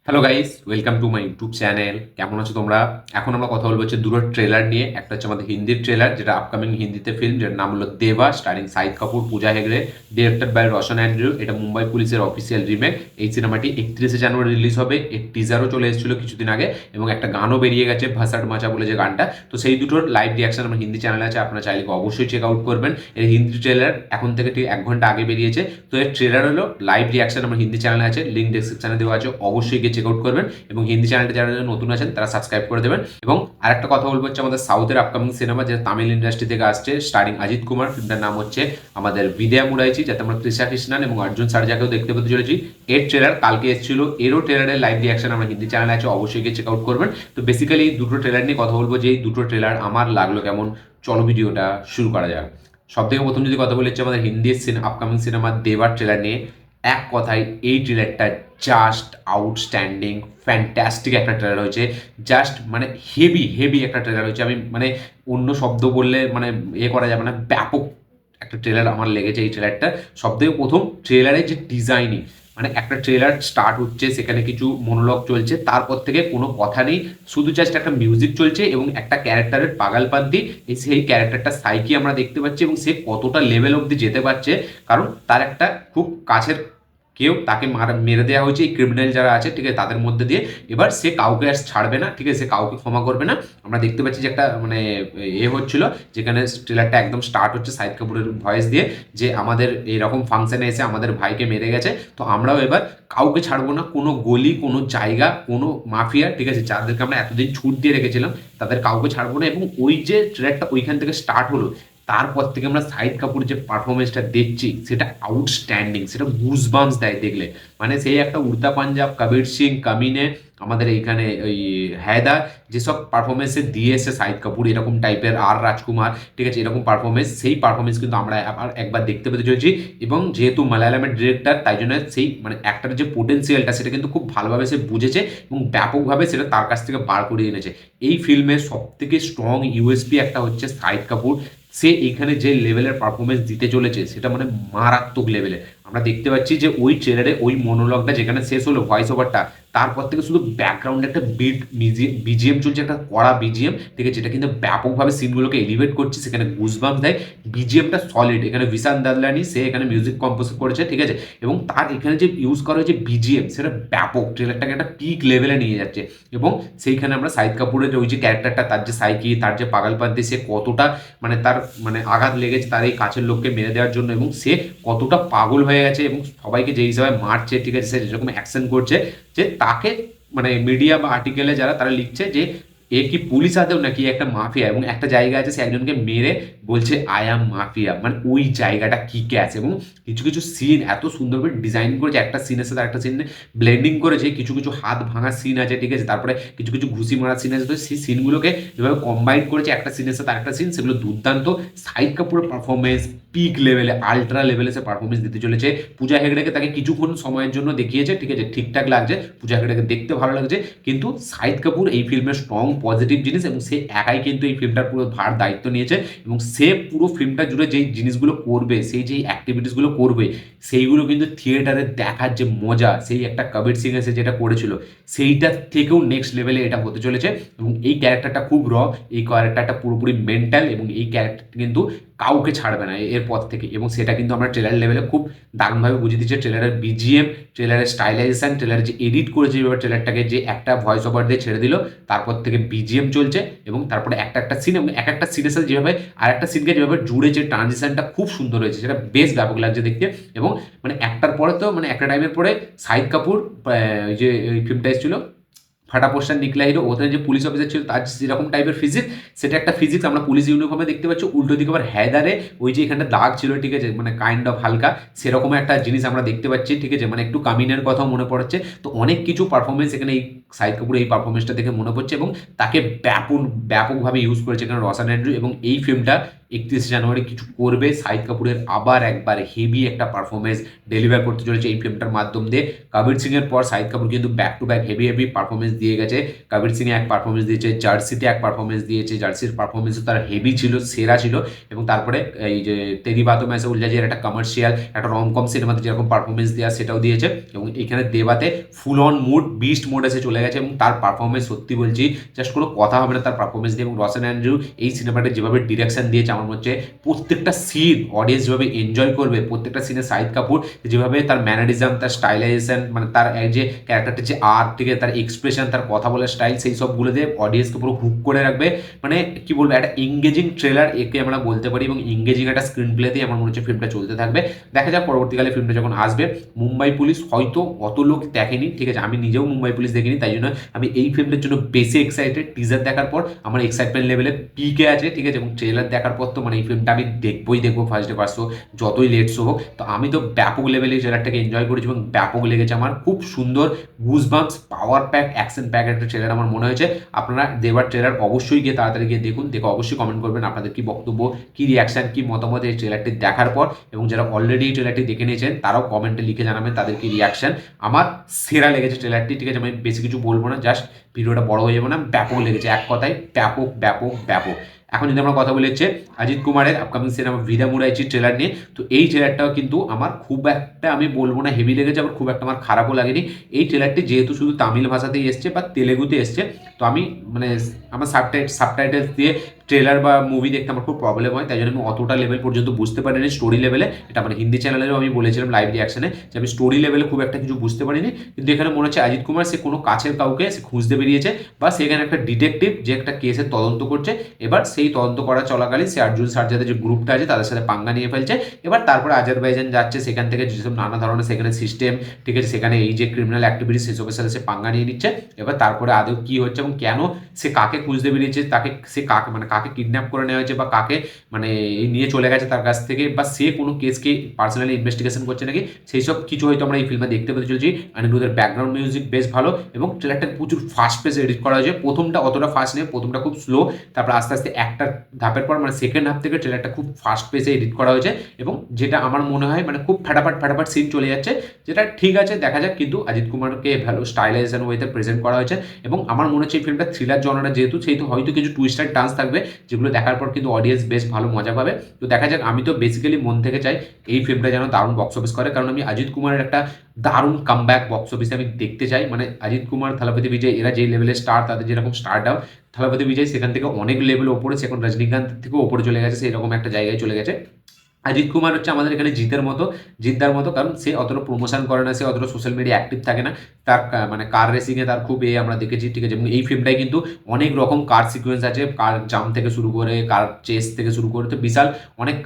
Hello guys, welcome to my YouTube channel. কেমন আছো তোমরা? এখন আমরা কথা বলবো হচ্ছে দুটো ট্রেলার নিয়ে। একটা হচ্ছে আমাদের হিন্দির ট্রেলার, যেটা আপকামিং হিন্দিতে ফিল্ম, যেটার নাম হলো Deva, starring Shahid Kapoor, Pooja Hegde, directed by Roshan Andrew. এটা মুম্বাই পুলিশের অফিসিয়াল রিমেক। এই সিনেমাটি 31শে জানুয়ারি রিলিজ হবে। এর টিজারও চলে এসেছিল কিছুদিন আগে এবং একটা গানও বেরিয়ে গেছে, ভাসাড মাচা বলে যে গানটা। তো সেই দুটোর লাইভ রিয়াকশন আমার হিন্দি চ্যানেলে আছে, আপনারা চাইলে অবশ্যই চেক আউট করবেন। এর হিন্দি ট্রেলার এখন থেকে ঠিক 1 ঘন্টা আগে বেরিয়েছে। তো এর ট্রেলার হলো লাইভ রিয়াকশন আমার হিন্দি চ্যানেলে আছে, লিঙ্ক ডেসক্রিপশনে দেওয়া আছে, অবশ্যই গিয়ে চেক আউট করবেন। এবং হিন্দি চ্যানেলটা যারা নতুন আছেন তারা সাবস্ক্রাইব করে দেবেন। এবং আরেকটা কথা বলবো হচ্ছে আমাদের সাউথের আপকামিং সিনেমা, যেটা তামিল ইন্ডাস্ট্রি থেকে আসছে, স্টারিং অজিত কুমার। ফিল্মটার নাম হচ্ছে আমাদের বিদ্যা মুরাইচি, যাতে আমরা তৃষা কৃষ্ণান এবং অর্জুন সার্জাকেও দেখতে পেতে চলেছি। এর ট্রেলার কালকে এসেছিল, এরও ট্রেলারের লাইভ রিয়াকশন আমার হিন্দি চ্যানেলে আছে, অবশ্যই গিয়ে চেক আউট করবেন। তো বেসিক্যালি এই দুটো ট্রেলার নিয়ে কথা বলবো, যে এই দুটো ট্রেলার আমার লাগলো কেমন। চলো ভিডিওটা শুরু করা যাক। সব থেকে প্রথম যদি কথা বলি হচ্ছে আমাদের হিন্দি আপকামিং সিনেমা দেবার ট্রেলার নিয়ে। এক কথায় এই ট্রেলারটা জাস্ট আউটস্ট্যান্ডিং, ফ্যান্টাস্টিক একটা ট্রেলার হয়েছে। জাস্ট মানে হেভি হেভি একটা ট্রেলার হয়েছে। আমি মানে অন্য শব্দ বললে মানে করা যাবে না, ব্যাপক একটা ট্রেলার আমার লেগেছে এই ট্রেলারটা। সব থেকে প্রথম ট্রেলারের যে ডিজাইনিং, মানে একটা ট্রেলার স্টার্ট হচ্ছে, সেখানে কিছু মনোলগ চলছে, তারপর থেকে কোনো কথা নেই, শুধু জাস্ট একটা মিউজিক চলছে এবং একটা ক্যারেক্টারের পাগালপান্তি, সেই ক্যারেক্টারটা সাইকি আমরা দেখতে পাচ্ছি এবং সে কতটা লেভেল অবধি যেতে পারছে। কারণ তার একটা খুব কাছের কেউ তাকে মেরে দেওয়া হয়েছে, এই ক্রিমিনাল যারা আছে, ঠিক আছে, তাদের মধ্যে দিয়ে। এবার সে কাউকে আর ছাড়বে না, ঠিক আছে, সে কাউকে ক্ষমা করবে না। আমরা দেখতে পাচ্ছি যে একটা মানে হচ্ছিল, যেখানে ট্রেলারটা একদম স্টার্ট হচ্ছে শাহিদ কাপুরের ভয়েস দিয়ে, যে আমাদের এইরকম ফাংশনে এসে আমাদের ভাইকে মেরে গেছে, তো আমরাও এবার কাউকে ছাড়বো না, কোনো গলি, কোনো জায়গা, কোনো মাফিয়া, ঠিক আছে, যাদেরকে আমরা এতদিন ছুট দিয়ে রেখেছিলাম, তাদের কাউকে ছাড়বো না। এবং ওই যে ট্রেলারটা ওইখান থেকে স্টার্ট হলো, তারপর থেকে আমরা শাহিদ কাপুর যে পারফরমেন্সটা দেখছি, সেটা আউটস্ট্যান্ডিং, সেটা গুজবাম্পস দেয় দেখলে। মানে সেই একটা উড়তা পাঞ্জাব, কবির সিং, কামিনে, আমাদের এইখানে ওই হায়দার, যেসব পারফরমেন্সে দিয়েছে শাহিদ কাপুর, এরকম টাইপের, আর রাজকুমার, ঠিক আছে, এরকম পারফরমেন্স, সেই পারফরমেন্স কিন্তু আমরা আবার একবার দেখতে পেতে চলেছি। এবং যেহেতু মালায়ালামের ডিরেক্টর, তাই জন্য সেই মানে অ্যাক্টরের যে পোটেন্সিয়ালটা, সেটা কিন্তু খুব ভালোভাবে সে বুঝেছে এবং ব্যাপকভাবে সেটা তার কাছ থেকে বার করে এনেছে। এই ফিল্মের সব থেকে স্ট্রং ইউএসপি একটা হচ্ছে শাহিদ কাপুর। সে এইখানে যে লেভেলের পারফরমেন্স দিতে চলেছে, সেটা মানে মারাত্মক লেভেলে। আমরা দেখতে পাচ্ছি যে ওই ট্রেলারে ওই মনোলগটা যেখানে শেষ হলো, ভয়েস ওভারটা, তারপর থেকে শুধু ব্যাকগ্রাউন্ডে একটা বিট বিজিএম চলছে, একটা কড়া বিজিএম, ঠিক আছে, যেটা কিন্তু ব্যাপকভাবে সিনগুলোকে এলিভেট করছে, সেখানে গুজবাম্পস দেয়। বিজিএমটা সলিড, এখানে ভিশান দাদলানি সে এখানে মিউজিক কম্পোজ করেছে, ঠিক আছে। এবং তার এখানে যে ইউজ করা হয়েছে বিজিএম, সেটা ব্যাপক, ট্রেলারটাকে একটা পিক লেভেলে নিয়ে যাচ্ছে। এবং সেইখানে আমরা শাহিদ কাপুরের ওই যে ক্যারেক্টারটা, তার যে সাইকি, তার যে পাগলপান্তি, সে কতটা মানে তার মানে আঘাত লেগেছে তার এই কাছের লোককে মেরে দেওয়ার জন্য, এবং সে কতটা পাগল হয়ে গেছে এবং সবাইকে যে হিসাবে মারছে, ঠিক আছে, সে যেরকম অ্যাকশন করছে, যে তাকে মানে মিডিয়া বা আর্টিকেলে যারা তারা লিখছে যে এ কি পুলিশ আদেও নাকি একটা মাফিয়া। এবং একটা জায়গা আছে, সে একজনকে মেরে বলছে আই অ্যাম মাফিয়া, মানে ওই জায়গাটা কি ক্যাচ। এবং কিছু কিছু সিন এত সুন্দরভাবে ডিজাইন করেছে, একটা সিনের সাথে একটা সিনে ব্লেন্ডিং করেছে, কিছু কিছু হাত ভাঙার সিন আছে, ঠিক আছে, তারপরে কিছু কিছু ঘুষি মারার সিন আছে। তো সেই সিনগুলোকে যেভাবে কম্বাইন করেছে একটা সিনের সাথে আরেকটা সিন, সেগুলো দুর্দান্ত। শাহিদ কাপুরের পারফরমেন্স পিক লেভেলে, আলট্রা লেভেলে সে পারফরমেন্স দিতে চলেছে। পূজা হেগড়েকে তাকে কিছুক্ষণ সময়ের জন্য দেখিয়েছে, ঠিক আছে, ঠিকঠাক লাগছে, পূজা হেগড়েকে দেখতে ভালো লাগছে। কিন্তু শাহিদ কাপুর এই ফিল্মের স্ট্রং পজিটিভ জিনিস, এবং সে একাই কিন্তু এই ফিল্মটার পুরো ভার দায়িত্ব নিয়েছে। এবং সে পুরো ফিল্মটা জুড়ে যেই জিনিসগুলো করবে, সেই যেই অ্যাক্টিভিটিসগুলো করবে, সেইগুলো কিন্তু থিয়েটারে দেখার যে মজা, সেই একটা কবির সিং এসে যেটা করেছিল, সেইটার থেকেও নেক্সট লেভেলে এটা হতে চলেছে। এবং এই ক্যারেক্টারটা খুব এই ক্যারেক্টারটা পুরোপুরি মেন্টাল, এবং এই ক্যারেক্টার কিন্তু কাউকে ছাড়বে না এরপর থেকে। এবং সেটা কিন্তু আমরা ট্রেলার লেভেলে খুব দারুণভাবে বুঝিয়ে দিচ্ছে। ট্রেলারের বিজিএম, ট্রেলারের স্টাইলাইজেশন, ট্রেলারের যে এডিট করেছে যেভাবে ট্রেলারটাকে, যে একটা ভয়েস ওভার দিয়ে ছেড়ে দিল, তারপর থেকে বিজিএম চলছে, এবং তারপরে একটা একটা সিন, এবং এক একটা সিনের সাথে যেভাবে আর একটা সিনকে যেভাবে জুড়েছে, ট্রানজিশনটা খুব সুন্দর হয়েছে, সেটা বেশ ব্যাপক লাগছে দেখতে। এবং মানে একটার পরে তো মানে একটা টাইমের পরে শাহিদ কাপুর যে ওই ফিল্মটা এসেছিল ফাটা পোস্টার নিকলা হিরো, ওখানে যে পুলিশ অফিসার ছিল তার যেরকম টাইপের ফিজিক্স, সেটা একটা ফিজিক্স আমরা পুলিশ ইউনিফর্মে দেখতে পাচ্ছি। উল্টো দিকে আবার হ্যাদারে ওই যে এখানটা দাগ ছিল, ঠিক আছে, মানে কাইন্ড অফ হালকা সেরকম একটা জিনিস আমরা দেখতে পাচ্ছি, ঠিক আছে, মানে একটু কামিনের কথাও মনে পড়ছে। তো অনেক কিছু পারফরমেন্স এখানে এই শাহিদ কাপুর এই পারফরমেন্সটা দেখে মনে পড়ছে এবং তাকে ব্যাপকভাবে ইউজ করেছে এখানে রসান অ্যান্ড্রু। এবং এই ফিল্মটা 31 জানুয়ারি কিছু করবে, শাহিদ কাপুরের আবার একবার হেভি একটা পারফরমেন্স ডেলিভার করতে চলেছে এই ফিল্মটার মাধ্যম দিয়ে। কবির সিং এর পর শাহিদ কাপুর কিন্তু back to back heavy performance দিয়ে গেছে। কবির সিং এক পারফরমেন্স দিয়েছে, জার্সিতে এক পারফরমেন্স দিয়েছে, জার্সির পারফরমেন্সও তার হেভি ছিল, সেরা ছিল। এবং তারপরে এই যে তেরি বাতো ম্যাসে উলঝাজির একটা কমার্শিয়াল একটা রমকম সিনেমাতে যেরকম পারফরমেন্স দেওয়া সেটাও দিয়েছে। এবং এখানে দেবাতে full on mood beast mode এসে চলে গেছে এবং তার পারফরমেন্স সত্যি বলছি জাস্ট কোনো কথা হবে না তার পারফরমেন্স দিয়ে। এবং রসান অ্যান্ড্রু এই সিনেমাটা যেভাবে ডিরেকশন দিয়েছে আমার মনে হচ্ছে প্রত্যেকটা সিন অডিয়েন্স যেভাবে এনজয় করবে, প্রত্যেকটা সিনে শাহিদ কাপুর যেভাবে তার ম্যানারিজম, তার স্টাইলাইজেশন, মানে তার যে ক্যারেক্টারটা যে আর্ট থেকে তার এক্সপ্রেশন, তার কথা বলার স্টাইল, সেই সবগুলো দিয়ে অডিয়েন্সকে পুরো হুক করে রাখবে। মানে কি বলবো, একটা এঙ্গেজিং ট্রেলার একে আমরা বলতে পারি এবং এঙ্গেজিং একটা স্ক্রিন প্লেতেই আমার মনে হচ্ছে ফিল্মটা চলতে থাকবে। দেখা যাক পরবর্তীকালে ফিল্মটা যখন আসবে। মুম্বাই পুলিশ হয়তো অত লোক দেখেনি, ঠিক আছে, আমি নিজেও মুম্বাই পুলিশ দেখিনি, তাই জন্য আমি এই ফিল্মটার জন্য বেশি এক্সাইটেড। টিজার দেখার পর আমার এক্সাইটমেন্ট লেভেলে পিকে আছে, ঠিক আছে, এবং ট্রেলার দেখার পর তো মানে এই ফিল্মটা আমি দেখবো ফার্স্ট ডে ফার্স্ট শো, যতই লেট শো হোক। তো আমি তো ব্যাপক লেভেলে ট্রেলারটাকে এনজয় করেছি এবং ব্যাপক লেগেছে আমার, খুব সুন্দর goosebumps power pack action pack একটা ট্রেলার আমার মনে হয়েছে। আপনারা দেবার ট্রেলার অবশ্যই গিয়ে তাড়াতাড়ি গিয়ে দেখুন, দেখে অবশ্যই কমেন্ট করবেন আপনাদের কি বক্তব্য, কি রিয়াকশন, কি মতামত এই ট্রেলারটি দেখার পর। এবং যারা অলরেডি এই ট্রেলারটি দেখে নিয়েছেন তারাও কমেন্টে লিখে জানাবেন তাদের কি রিয়াকশন। আমার সেরা লেগেছে ট্রেলারটি, ঠিক আছে, আমি বেশি কিছু বলবো না, জাস্ট ভিডিওটা বড় হয়ে যাবে না, ব্যাপক লেগেছে, এক কথায় ব্যাপক ব্যাপক ব্যাপক। এখন যদি আমরা কথা বলে হচ্ছে অজিত কুমারের আপকামিং সিনেমা ভিদামুরাইচির ট্রেলার নিয়ে, তো এই ট্রেলারটাও কিন্তু আমার খুব একটা, আমি বলবো না হেভি লেগেছে, আবার খুব একটা আমার খারাপও লাগেনি। এই ট্রেলারটি যেহেতু শুধু তামিল ভাষাতেই এসছে বা তেলেগুতে এসছে, তো আমি মানে আমার সাবটাইটেলস দিয়ে ট্রেলার বা মুভি দেখতে আমার খুব প্রবলেম হয়, তাই জন্য আমি অতটা লেভেল পর্যন্ত বুঝতে পারিনি স্টোরি লেভেলে। এটা আমার হিন্দি চ্যানেলেও আমি বলেছিলাম লাইভ রিয়াকশনে যে আমি স্টোরি লেভেলে খুব একটা কিছু বুঝতে পারিনি। কিন্তু এখানে মনে হচ্ছে অজিত কুমার সে কোনো কাছের কাউকে সে খুঁজতে বেরিয়েছে, বা সেখানে একটা ডিটেকটিভ যে একটা কেসের তদন্ত করছে। এবার সেই তদন্ত করা চলাকালীন সে আর্জুন সার্জাদের যে গ্রুপটা আছে তাদের সাথে পাঙ্গা নিয়ে ফেলছে। এবার তারপরে আজারবাইজান যাচ্ছে, সেখান থেকে যেসব নানা ধরনের সেখানে সিস্টেম, ঠিক আছে, সেখানে এই যে ক্রিমিনাল অ্যাক্টিভিটি সেসবের সাথে সে পাঙ্গা নিয়ে নিচ্ছে। এবার তারপরে আদৌ কী হচ্ছে এবং কেন সে কাকে খুঁজতে বেরিয়েছে, তাকে সে কাকে মানে কাকে কিডন্যাপ করে নেওয়া হয়েছে বা কাকে মানে এই নিয়ে চলে গেছে তার কাছ থেকে, বা সে কোনো কেসকে পার্সোনালি ইনভেস্টিগেশন করছে নাকি, সেই সব কিছু হয়তো আমরা এই ফিল্মে দেখতে পেতে চলেছি। অনিরুদ্ধের ব্যাকগ্রাউন্ড মিউজিক বেশ ভালো এবং ট্রেলারটা প্রচুর ফাস্ট পেসে এডিট করা হয়েছে। প্রথমটা অতটা ফাস্ট নেই, প্রথমটা খুব স্লো, তারপর আস্তে আস্তে একটা ধাপের পর মানে সেকেন্ড হাফ থেকে ট্রেলারটা খুব ফাস্ট পেসে এডিট করা হয়েছে এবং যেটা আমার মনে হয় মানে খুব ফ্যাটাফাট সিন চলে যাচ্ছে, যেটা ঠিক আছে, দেখা যাক। কিন্তু অজিত কুমারকে ভালো স্টাইলাইজেশন ওয়েতে প্রেজেন্ট করা হয়েছে এবং আমার মনে হচ্ছে এই ফিল্মটা থ্রিলার জনারা যেহেতু, সেহেতু হয়তো কিছু টুইস্ট অ্যান্ড টার্নস থাকবে যেগুলো দেখার পর কিন্তু অডিয়েন্স বেশ ভালো মজা পাবে। তো দেখা যাক, আমি তো বেসিক্যালি মন থেকে চাই এই ফিল্মটা যেন দারুণ বক্স অফিস করে, কারণ আমি অজিত কুমারের একটা দারুণ কামব্যাক বক্স অফিসে আমি দেখতে চাই। মানে অজিত কুমার, থালাপতি বিজয় এরা যেই লেভেলের স্টার, তাদের যেরকম স্টার ডাউন, থালাপতি বিজয় সেখান থেকে অনেক লেভেল ওপরে, সে এখন রজনীকান্তের থেকেও ওপরে চলে গেছে, সেই রকম একটা জায়গায় চলে গেছে। অজিত কুমার হচ্ছে আমাদের এখানে জিদ্দার মতো, কারণ সে অতটা প্রমোশন করে না, সে অতটা সোশ্যাল মিডিয়া অ্যাক্টিভ থাকে না। তার মানে কার রেসিংয়ে তার খুব আমরা দেখেছি, ঠিক আছে, এবং এই ফিল্মটাই কিন্তু অনেক রকম কার সিকোয়েন্স আছে, কার জাম থেকে শুরু করে কার চেস থেকে শুরু করে, তো বিশাল অনেক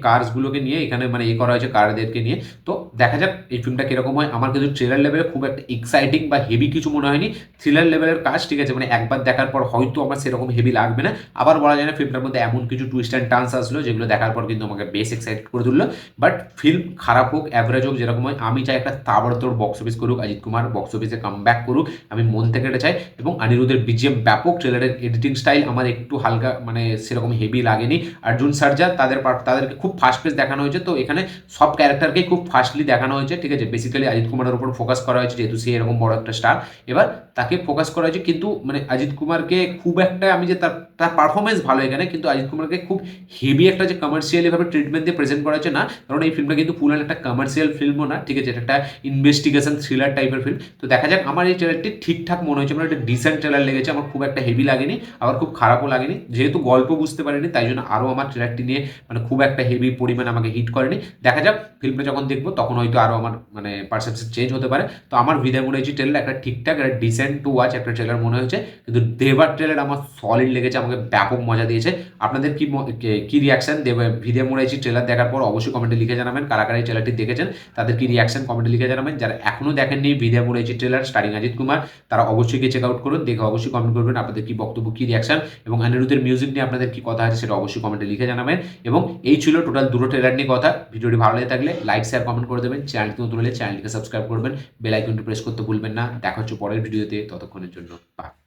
কার্সগুলোকে নিয়ে এখানে মানে করা হয়েছে, কারদেরকে নিয়ে। তো দেখা যাক এই ফিল্মটা কীরকম হয়। আমার কিন্তু ট্রেলার লেভেলে খুব একটা এক্সাইটিং বা হেভি কিছু মনে হয়নি, থ্রিলার লেভেলের কাজ, ঠিক আছে, মানে একবার দেখার পর হয়তো আমার সেরকম হেভি লাগবে না, আবার বলা যায় না ফিল্মটার মধ্যে এমন কিছু টুইস্ট অ্যান্ড টার্নস আসলো যেগুলো দেখার পর কিন্তু আমাকে বেশ এক্সাইটেড করে তুললো। বাট ফিল্ম খারাপ হোক, অ্যাভারেজ হোক, যেরকম হয়, আমি চাই একটা তাবড়তোড় বক্স অফিস করুক, অজিত কুমার বক্স অফিসে কাম ব্যাক করুক, আমি মন থেকে এটা চাই। এবং অনিরুদ্ধের বিজিএম ব্যাপক, ট্রেলারের এডিটিং স্টাইল আমার একটু হালকা মানে সেরকম হেভি লাগেনি। অর্জুন সার্জা তাদেরকে খুব ফাস্ট পেস দেখানো হয়েছে, তো এখানে সব ক্যারেক্টারকেই খুব ফাস্টলি দেখানো হয়েছে, ঠিক আছে, বেসিক্যালি অজিত কুমারের উপর ফোকাস করা হয়েছে যেহেতু সে এরকম বড় একটা স্টার, এবার তাকে ফোকাস করা হয়েছে। কিন্তু মানে অজিত কুমারকে খুব একটা আমি যে তার পারফরমেন্স ভালো এখানে, কিন্তু অজিত কুমারকে খুব হেভি একটা যে কমার্শিয়ালি ভাবে ট্রিটমেন্ট দিয়ে প্রেজেন্ট করা হয়েছে না, কারণ এই ফিল্মটা কিন্তু ফুল একটা কমার্শিয়াল ফিল্মও না, ঠিক আছে, এটা একটা ইনভেস্টিগেশন থ্রিলার টাইপের ফিল্ম। তো দেখা যাক, আমার এই ট্রেলারটি ঠিকঠাক মনে হয়েছে, আমার একটা ডিসেন্ট ট্রেলার লেগেছে, আমার খুব একটা হেভি লাগেনি, আবার খুব খারাপও লাগেনি, যেহেতু গল্প বুঝতে পারিনি তাই জন্য আরও আমার ট্রেলারটি নিয়ে মানে খুব একটা হেভি পরিমাণ আমাকে হিট করেনি। দেখা যাক ফিল্মটা যখন দেখবো তখন হয়তো আরও আমার মানে পারসেপশন চেঞ্জ হতে পারে। তো আমার ভিদামুরাইচি ট্রেলার একটা ঠিকঠাক একটা ডিসেন্ট টু ওয়াচ একটা ট্রেলার মনে হয়েছে, কিন্তু দেবার ট্রেলার আমার সলিড লেগেছে, আমাকে ব্যাপক মজা দিয়েছে। আপনাদের কি রিয়াকশন ভিদামুরাইচি ট্রেলার দেখার পর অবশ্যই কমেন্টে লিখে জানাবেন কারা কারা এই ট্রেলারটি দেখেছেন, তাদের কি রিয়াকশন কমেন্টে লিখে জানাবেন। যারা এখনও দেখেননি ভিডিও পড়েছে ট্রেলার স্টারিং অজিত কুমার, তারা অবশ্যই গিয়ে চেক আউট করুন, দেখে অবশ্যই কমেন্ট করবেন আপনাদের কি বক্তব্য, কি রিয়াকশন এবং অনিরুদ্ধের মিউজিক নিয়ে আপনাদের কি কথা আছে সেটা অবশ্যই কমেন্টে লিখে জানাবেন। এবং এই ছিল টোটাল দুটো ট্রেলার নিয়ে কথা। ভিডিওটি ভালো লেগে থাকলে লাইক শেয়ার কমেন্ট করে দেবেন, চ্যানেলটি নতুন হলে চ্যানেলটিকে সাবস্ক্রাইব করবেন, বেল আইকনটি প্রেস করতে ভুলবেন না। দেখা হচ্ছে পরের ভিডিওতে, ততক্ষণের জন্য বাই।